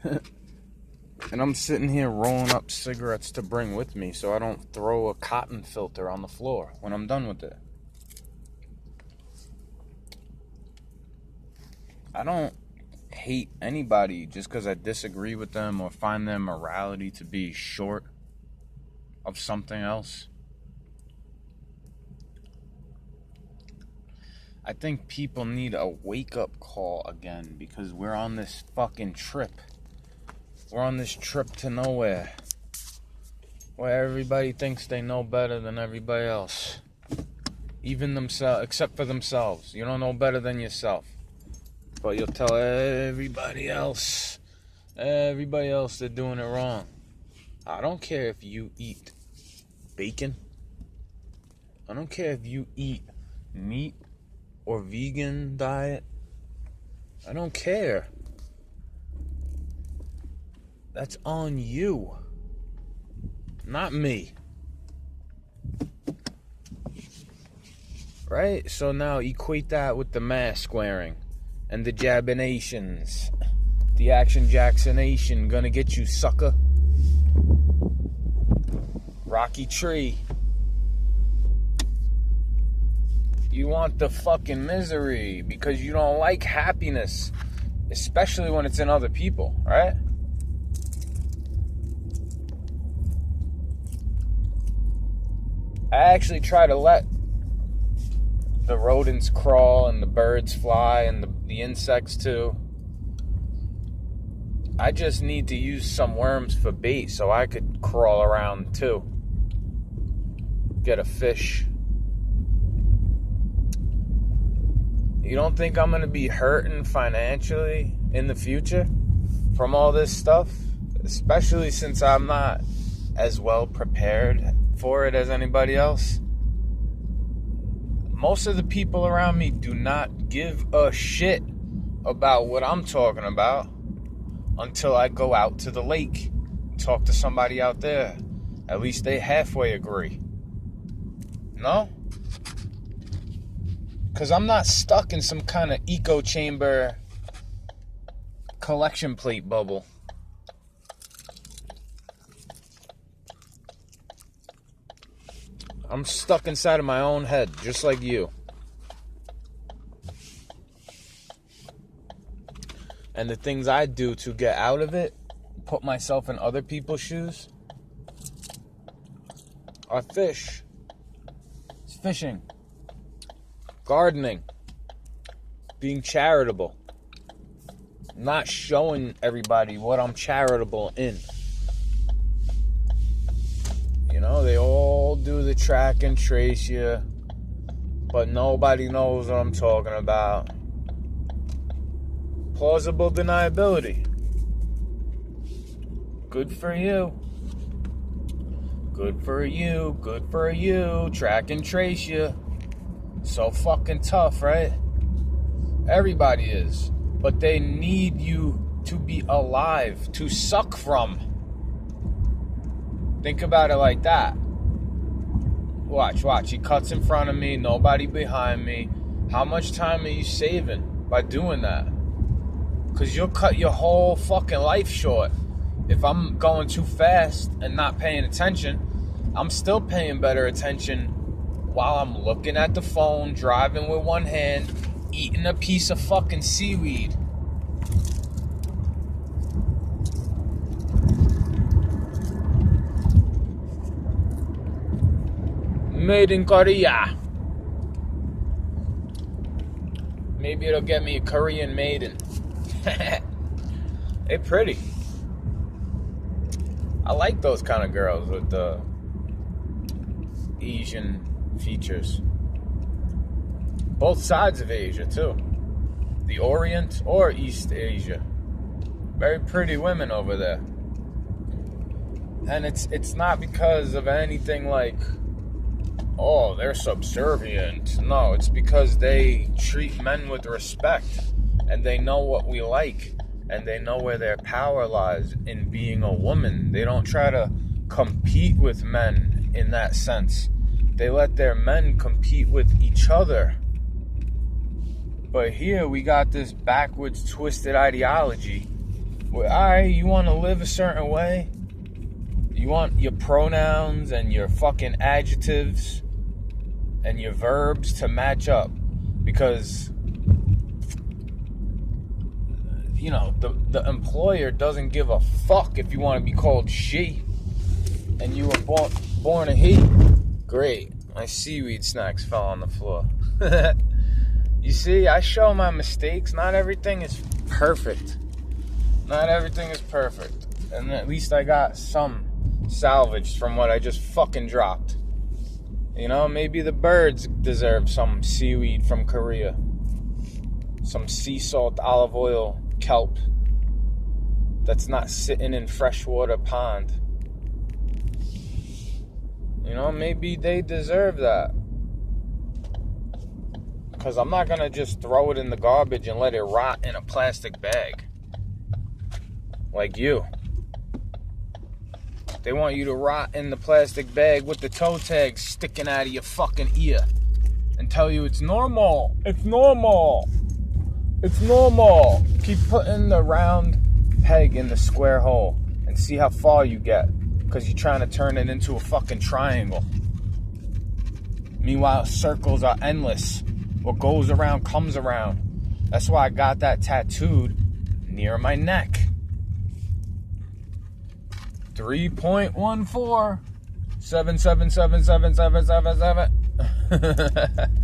And I'm sitting here rolling up cigarettes to bring with me so I don't throw a cotton filter on the floor when I'm done with it. I don't hate anybody just because I disagree with them or find their morality to be short of something else. I think people need a wake-up call again because we're on this fucking trip. We're on this trip to nowhere where everybody thinks they know better than everybody else. Even themselves, except for themselves. You don't know better than yourself. But you'll tell everybody else they're doing it wrong. I don't care if you eat bacon. I don't care if you eat meat or vegan diet. I don't care. That's on you, not me. Right? So now equate that with the mask wearing and the jabinations. The Action Jacksonation gonna get you, sucker. Rocky Tree. You want the fucking misery because you don't like happiness, especially when it's in other people, right? I actually try to let the rodents crawl and the birds fly and the insects too. I just need to use some worms for bait so I could crawl around too. Get a fish. You don't think I'm going to be hurting financially in the future from all this stuff? Especially since I'm not as well prepared for it as anybody else. Most of the people around me do not give a shit about what I'm talking about until I go out to the lake and talk to somebody out there. At least they halfway agree. No? Because I'm not stuck in some kind of echo chamber collection plate bubble. I'm stuck inside of my own head, just like you. And the things I do to get out of it, put myself in other people's shoes, are fish. It's fishing. Gardening. Being charitable. Not showing everybody what I'm charitable in. You know, they all do the track and trace you, but nobody knows what I'm talking about. Plausible deniability. Good for you. Good for you. Good for you. Track and trace you. So fucking tough, right? Everybody is. But they need you to be alive, to suck from. Think about it like that. Watch. He cuts in front of me, nobody behind me. How much time are you saving by doing that? Because you'll cut your whole fucking life short. If I'm going too fast and not paying attention, I'm still paying better attention while I'm looking at the phone, driving with one hand, eating a piece of fucking seaweed. Made in Korea. Maybe it'll get me a Korean maiden. They're pretty. I like those kind of girls with the Asian features. Both sides of Asia too. The Orient or East Asia. Very pretty women over there. And it's not because of anything like, oh, they're subservient. No, it's because they treat men with respect. And they know what we like. And they know where their power lies in being a woman. They don't try to compete with men in that sense. They let their men compete with each other. But here we got this backwards, twisted ideology Well, alright, you want to live a certain way? You want your pronouns and your fucking adjectives and your verbs to match up. Because, you know, the employer doesn't give a fuck if you want to be called she. And you were born a he. Great. My seaweed snacks fell on the floor. You see, I show my mistakes. Not everything is perfect. Not everything is perfect. And at least I got some salvaged from what I just fucking dropped. You know, maybe the birds deserve some seaweed from Korea. Some sea salt, olive oil, kelp that's not sitting in freshwater pond. You know, maybe they deserve that. Because I'm not going to just throw it in the garbage and let it rot in a plastic bag. Like you. They want you to rot in the plastic bag with the toe tag sticking out of your fucking ear. And tell you it's normal. It's normal. It's normal. Keep putting the round peg in the square hole. And see how far you get. Because you're trying to turn it into a fucking triangle. Meanwhile, circles are endless. What goes around comes around. That's why I got that tattooed near my neck. 3.14 7777777.